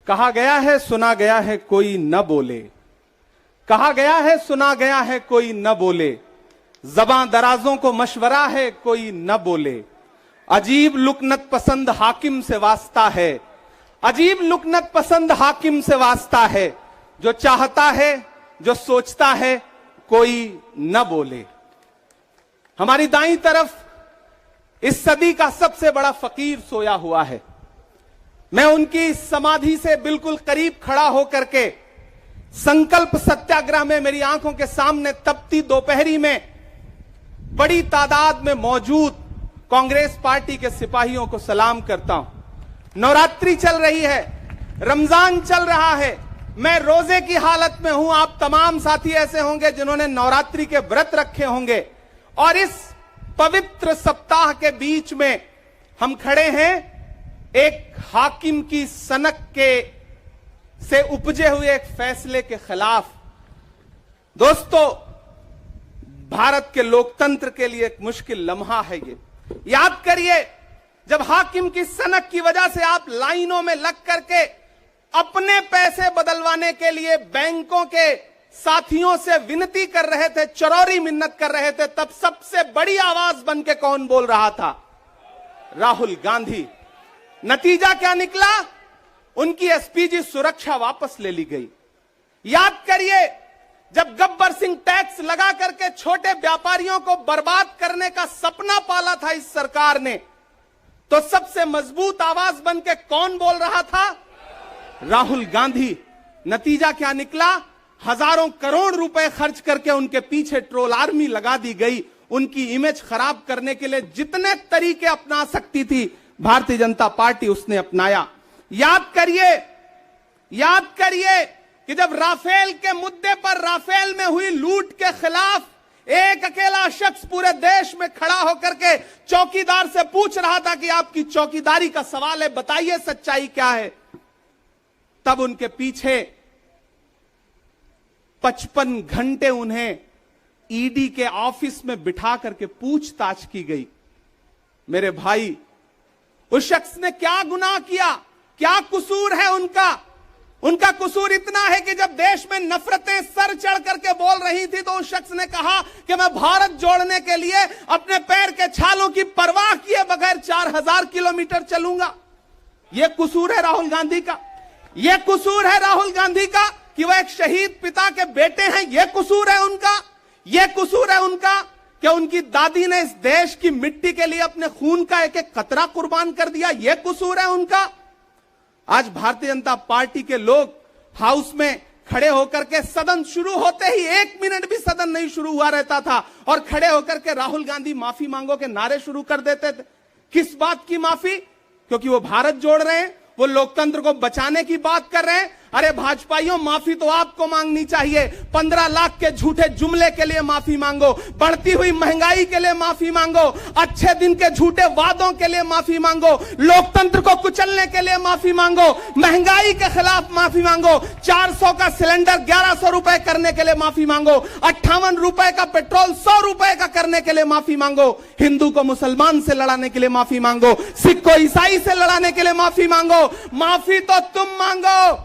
कहा गया है सुना गया है कोई न बोले, कहा गया है सुना गया है कोई न बोले, ज़बां दराजों को मशवरा है कोई न बोले, अजीब लुकनत पसंद हाकिम से वास्ता है, अजीब लुकनत पसंद हाकिम से वास्ता है, जो चाहता है जो सोचता है कोई न बोले। हमारी दाईं तरफ इस सदी का सबसे बड़ा फकीर सोया हुआ है। मैं उनकी समाधि से बिल्कुल करीब खड़ा होकर के संकल्प सत्याग्रह में मेरी आंखों के सामने तपती दोपहरी में बड़ी तादाद में मौजूद कांग्रेस पार्टी के सिपाहियों को सलाम करता हूं। नवरात्रि चल रही है, रमजान चल रहा है, मैं रोजे की हालत में हूं। आप तमाम साथी ऐसे होंगे जिन्होंने नवरात्रि के व्रत रखे होंगे और इस पवित्र सप्ताह के बीच में हम खड़े हैं एक हाकिम की सनक के से उपजे हुए एक फैसले के खिलाफ। दोस्तों, भारत के लोकतंत्र के लिए एक मुश्किल लम्हा है ये। याद करिए, जब हाकिम की सनक की वजह से आप लाइनों में लग करके अपने पैसे बदलवाने के लिए बैंकों के साथियों से विनती कर रहे थे, चरौरी मिन्नत कर रहे थे, तब सबसे बड़ी आवाज बन के कौन बोल रहा था? राहुल गांधी। नतीजा क्या निकला? उनकी एसपीजी सुरक्षा वापस ले ली गई। याद करिए, जब गब्बर सिंह टैक्स लगा करके छोटे व्यापारियों को बर्बाद करने का सपना पाला था इस सरकार ने, तो सबसे मजबूत आवाज बन के कौन बोल रहा था? राहुल गांधी। नतीजा क्या निकला? हजारों करोड़ रुपए खर्च करके उनके पीछे ट्रोल आर्मी लगा दी गई। उनकी इमेज खराब करने के लिए जितने तरीके अपना सकती थी भारतीय जनता पार्टी उसने अपनाया। याद करिए कि जब राफेल के मुद्दे पर, राफेल में हुई लूट के खिलाफ एक अकेला शख्स पूरे देश में खड़ा होकर के चौकीदार से पूछ रहा था कि आपकी चौकीदारी का सवाल है, बताइए सच्चाई क्या है, तब उनके पीछे 55 घंटे उन्हें ईडी के ऑफिस में बिठा करके पूछताछ की गई। मेरे भाई, उस शख्स ने क्या गुनाह किया? क्या कसूर है उनका? उनका कसूर इतना है कि जब देश में नफरतें सर चढ़ करके बोल रही थी तो उस शख्स ने कहा कि मैं भारत जोड़ने के लिए अपने पैर के छालों की परवाह किए बगैर 4000 किलोमीटर चलूंगा। यह कसूर है राहुल गांधी का। यह कसूर है राहुल गांधी का कि वह एक शहीद पिता के बेटे हैं। यह कसूर है उनका। यह कसूर है उनका कि उनकी दादी ने इस देश की मिट्टी के लिए अपने खून का एक एक कतरा कुर्बान कर दिया। यह कसूर है उनका। आज भारतीय जनता पार्टी के लोग हाउस में खड़े होकर के, सदन शुरू होते ही 1 मिनट भी सदन नहीं शुरू हुआ रहता था और खड़े होकर के राहुल गांधी माफी मांगो के नारे शुरू कर देते थे। किस बात की माफी? क्योंकि वो भारत जोड़ रहे हैं, वो लोकतंत्र को बचाने की बात कर रहे हैं। अरे भाजपाइयों, माफी तो आपको मांगनी चाहिए। 15 लाख के झूठे जुमले के लिए माफी मांगो, बढ़ती हुई महंगाई के लिए माफी मांगो, अच्छे दिन के झूठे वादों के लिए माफी मांगो, लोकतंत्र को कुचलने के लिए माफी मांगो, महंगाई के खिलाफ माफी मांगो, 400 का सिलेंडर 1100 रुपए करने के लिए माफी मांगो, 58 रुपए का पेट्रोल 100 रुपए का करने के लिए माफी मांगो, हिंदू को मुसलमान से लड़ाने के लिए माफी मांगो, सिख को ईसाई से लड़ाने के लिए माफी मांगो। माफी तो तुम मांगो।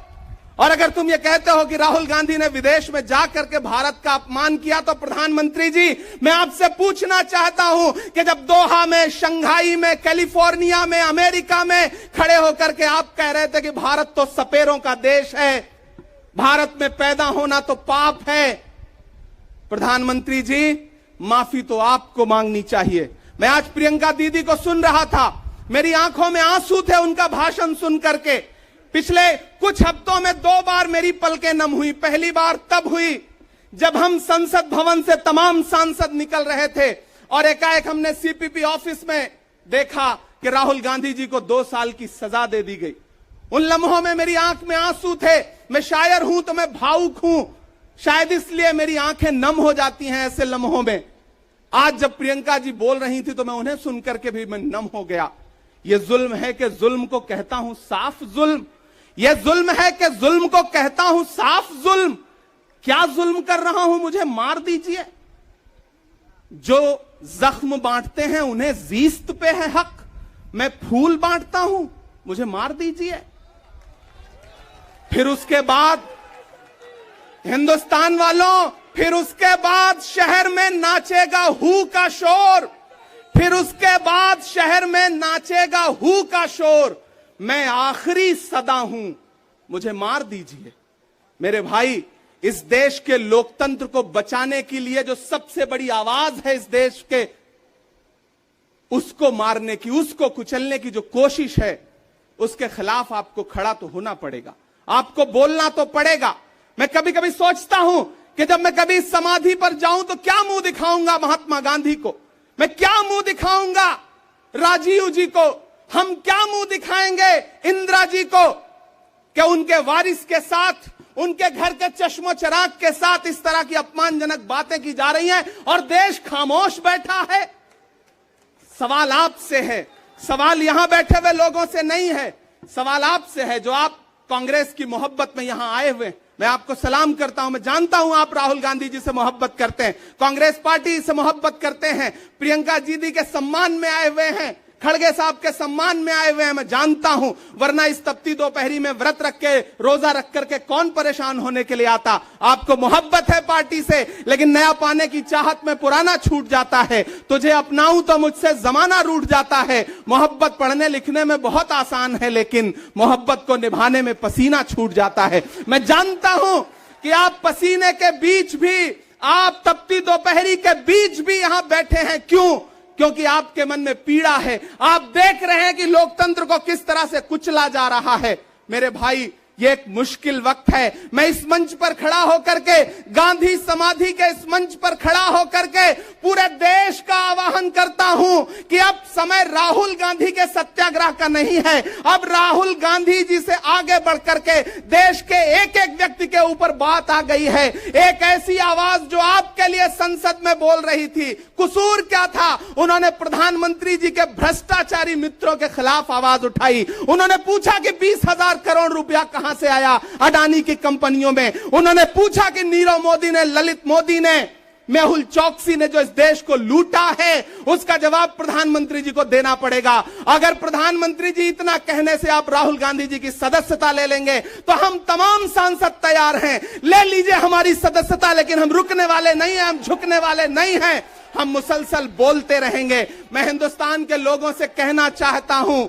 और अगर तुम ये कहते हो कि राहुल गांधी ने विदेश में जाकर के भारत का अपमान किया, तो प्रधानमंत्री जी, मैं आपसे पूछना चाहता हूं कि जब दोहा में, शंघाई में, कैलिफोर्निया में, अमेरिका में खड़े होकर के आप कह रहे थे कि भारत तो सपेरों का देश है, भारत में पैदा होना तो पाप है, प्रधानमंत्री जी, माफी तो आपको मांगनी चाहिए। मैं आज प्रियंका दीदी को सुन रहा था, मेरी आंखों में आंसू थे उनका भाषण सुन करके। पिछले कुछ हफ्तों में 2 बार मेरी पलकें नम हुई। पहली बार तब हुई जब हम संसद भवन से तमाम सांसद निकल रहे थे और एकाएक हमने सीपीपी ऑफिस में देखा कि राहुल गांधी जी को 2 साल की सजा दे दी गई। उन लम्हों में मेरी आंख में आंसू थे। मैं शायर हूं तो मैं भावुक हूं, शायद इसलिए मेरी आंखें नम हो जाती हैं ऐसे लम्हों में। आज जब प्रियंका जी बोल रही थी तो मैं उन्हें सुनकर के भी मैं नम हो गया। यह जुल्म है कि जुल्म को कहता हूं साफ जुल्म। यह जुल्म है कि जुल्म को कहता हूं साफ जुल्म। क्या जुल्म कर रहा हूं? मुझे मार दीजिए। जो जख्म बांटते हैं उन्हें जीस्त पे है हक। मैं फूल बांटता हूं, मुझे मार दीजिए। फिर उसके बाद हिंदुस्तान वालों, फिर उसके बाद शहर में नाचेगा हू का शोर, फिर उसके बाद शहर में नाचेगा हू का शोर। मैं आखिरी सदा हूं, मुझे मार दीजिए। मेरे भाई, इस देश के लोकतंत्र को बचाने के लिए जो सबसे बड़ी आवाज है इस देश के, उसको मारने की, उसको कुचलने की जो कोशिश है, उसके खिलाफ आपको खड़ा तो होना पड़ेगा, आपको बोलना तो पड़ेगा। मैं कभी कभी सोचता हूं कि जब मैं कभी समाधि पर जाऊं तो क्या मुंह दिखाऊंगा महात्मा गांधी को, मैं क्या मुंह दिखाऊंगा राजीव जी को, हम क्या मुंह दिखाएंगे इंदिरा जी को, कि उनके वारिस के साथ, उनके घर के चश्मो चिराग के साथ इस तरह की अपमानजनक बातें की जा रही हैं और देश खामोश बैठा है। सवाल आपसे है, सवाल यहां बैठे हुए लोगों से नहीं है, सवाल आपसे है जो आप कांग्रेस की मोहब्बत में यहां आए हुए। मैं आपको सलाम करता हूं, मैं जानता हूं आप राहुल गांधी जी से मोहब्बत करते हैं, कांग्रेस पार्टी से मोहब्बत करते हैं, प्रियंका दीदी के सम्मान में आए हुए हैं, खड़गे साहब के सम्मान में आए हुए हैं, मैं जानता हूं, वरना इस तपती दोपहरी में व्रत रख के, रोजा रख करके कौन परेशान होने के लिए आता। आपको मोहब्बत है पार्टी से, लेकिन नया पाने की चाहत में पुराना छूट जाता है। तुझे अपनाऊं तो मुझसे जमाना रूठ जाता है। मोहब्बत पढ़ने लिखने में बहुत आसान है, लेकिन मोहब्बत को निभाने में पसीना छूट जाता है। मैं जानता हूं कि आप पसीने के बीच भी, आप तपती दोपहरी के बीच भी यहां बैठे हैं। क्यों? क्योंकि आपके मन में पीड़ा है। आप देख रहे हैं कि लोकतंत्र को किस तरह से कुचला जा रहा है। मेरे भाई, ये एक मुश्किल वक्त है। मैं इस मंच पर खड़ा होकर के, गांधी समाधि के इस मंच पर खड़ा होकर के पूरे देश का आह्वान करता हूं कि अब समय राहुल गांधी के सत्याग्रह का नहीं है। अब राहुल गांधी जी से आगे बढ़ करके देश के एक एक व्यक्ति के ऊपर बात आ गई है। एक ऐसी आवाज जो आपके लिए संसद में बोल रही थी, कसूर क्या था? उन्होंने प्रधानमंत्री जी के भ्रष्टाचारी मित्रों के खिलाफ आवाज उठाई। उन्होंने पूछा कि 20,000 करोड़ रुपया कहां से आया अडानी की कंपनियों में। उन्होंने पूछा कि नीरव मोदी ने, ललित मोदी ने, मेहुल चौकसी ने जो इस देश को लूटा है, उसका जवाब प्रधानमंत्री जी को देना पड़ेगा। अगर प्रधानमंत्री जी इतना कहने से आप राहुल गांधी जी की सदस्यता ले लेंगे तो हम तमाम सांसद तैयार हैं, ले लीजिए हमारी सदस्यता, लेकिन हम रुकने वाले नहीं हैं, हम झुकने वाले नहीं हैं, हम मुसलसल बोलते रहेंगे। मैं हिंदुस्तान के लोगों से कहना चाहता हूं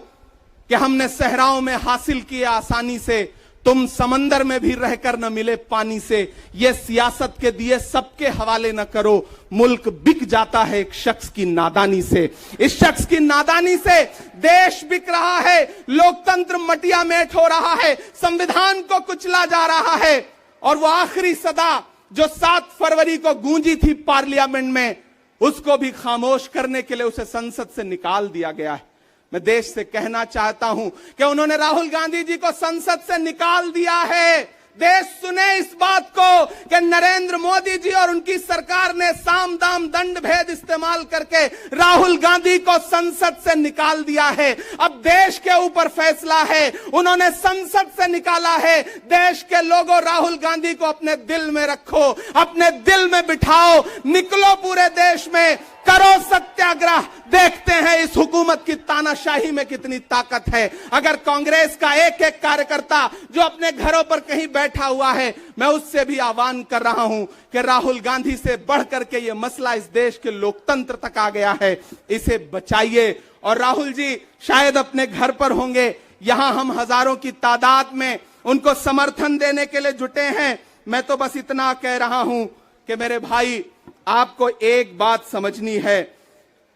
कि हमने सहराओं में हासिल किया आसानी से, तुम समंदर में भी रहकर न मिले पानी से। ये सियासत के दिए सबके हवाले न करो, मुल्क बिक जाता है एक शख्स की नादानी से। इस शख्स की नादानी से देश बिक रहा है, लोकतंत्र मटिया मेट हो रहा है, संविधान को कुचला जा रहा है। और वो आखिरी सदा जो 7 फरवरी को गूंजी थी पार्लियामेंट में, उसको भी खामोश करने के लिए उसे संसद से निकाल दिया गया है। मैं देश से कहना चाहता हूं कि उन्होंने राहुल गांधी जी को संसद से निकाल दिया है। देश सुने इस बात को कि नरेंद्र मोदी जी और उनकी सरकार ने साम दाम दंड भेद इस्तेमाल करके राहुल गांधी को संसद से निकाल दिया है। अब देश के ऊपर फैसला है, उन्होंने संसद से निकाला है। देश के लोगों, राहुल गांधी को अपने दिल में रखो, अपने दिल में बिठाओ, निकलो पूरे देश में, करो सत्याग्रह। देखते हैं इस हुकूमत की तानाशाही में कितनी ताकत है। अगर कांग्रेस का एक एक कार्यकर्ता जो अपने घरों पर कहीं बैठा हुआ है, मैं उससे भी आह्वान कर रहा हूं कि राहुल गांधी से बढ़कर के ये मसला इस देश के लोकतंत्र तक आ गया है, इसे बचाइए। और राहुल जी शायद अपने घर पर होंगे, यहां हम हजारों की तादाद में उनको समर्थन देने के लिए जुटे हैं। मैं तो बस इतना कह रहा हूं कि मेरे भाई, आपको एक बात समझनी है,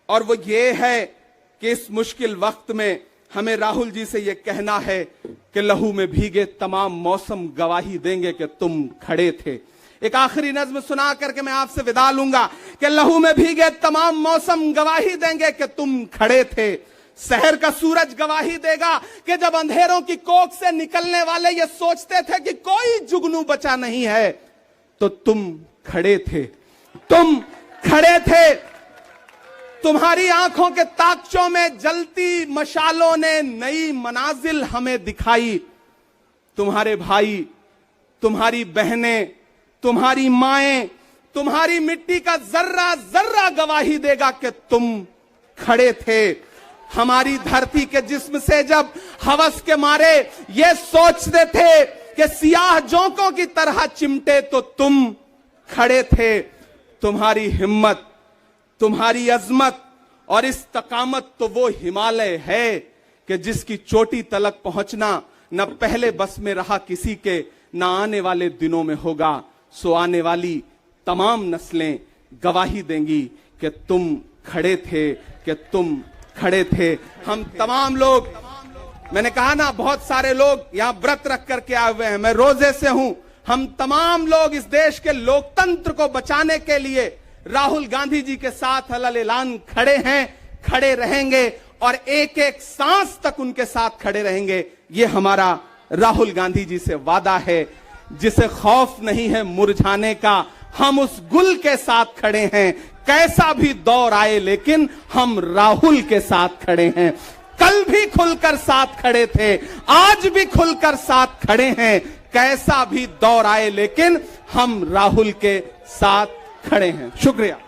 और वो ये है कि इस मुश्किल वक्त में हमें राहुल जी से ये कहना है कि लहू में भीगे तमाम मौसम गवाही देंगे कि तुम खड़े थे। एक आखिरी नज्म सुना करके मैं आपसे विदा लूंगा कि लहू में भीगे तमाम मौसम गवाही देंगे कि तुम खड़े थे। शहर का सूरज गवाही देगा कि जब अंधेरों की कोख से निकलने वाले ये सोचते थे कि कोई जुगनू बचा नहीं है, तो तुम खड़े थे, तुम खड़े थे। तुम्हारी आंखों के ताकचों में जलती मशालों ने नई मनाजिल हमें दिखाई। तुम्हारे भाई, तुम्हारी बहनें, तुम्हारी माएं, तुम्हारी मिट्टी का जर्रा जर्रा गवाही देगा कि तुम खड़े थे। हमारी धरती के जिस्म से जब हवस के मारे ये सोचते थे कि सियाह जोंकों की तरह चिमटे तो तुम खड़े थे। तुम्हारी हिम्मत, तुम्हारी अजमत और इस्तकामत तो वो हिमालय है कि जिसकी चोटी तलक पहुंचना न पहले बस में रहा किसी के, न आने वाले दिनों में होगा। सो आने वाली तमाम नस्लें गवाही देंगी कि तुम खड़े थे, कि तुम खड़े थे। हम तमाम लोग, मैंने कहा ना, बहुत सारे लोग यहां व्रत रख करके आए हुए हैं, मैं रोजे से हूं। हम तमाम लोग इस देश के लोकतंत्र को बचाने के लिए राहुल गांधी जी के साथ अलल ऐलान खड़े हैं, खड़े रहेंगे और एक एक सांस तक उनके साथ खड़े रहेंगे। ये हमारा राहुल गांधी जी से वादा है, जिसे खौफ नहीं है मुरझाने का। हम उस गुल के साथ खड़े हैं, कैसा भी दौर आए, लेकिन हम राहुल के साथ खड़े हैं। कल भी खुलकर साथ खड़े थे, आज भी खुलकर साथ खड़े हैं। कैसा भी दौर आए, लेकिन हम राहुल के साथ खड़े हैं। शुक्रिया।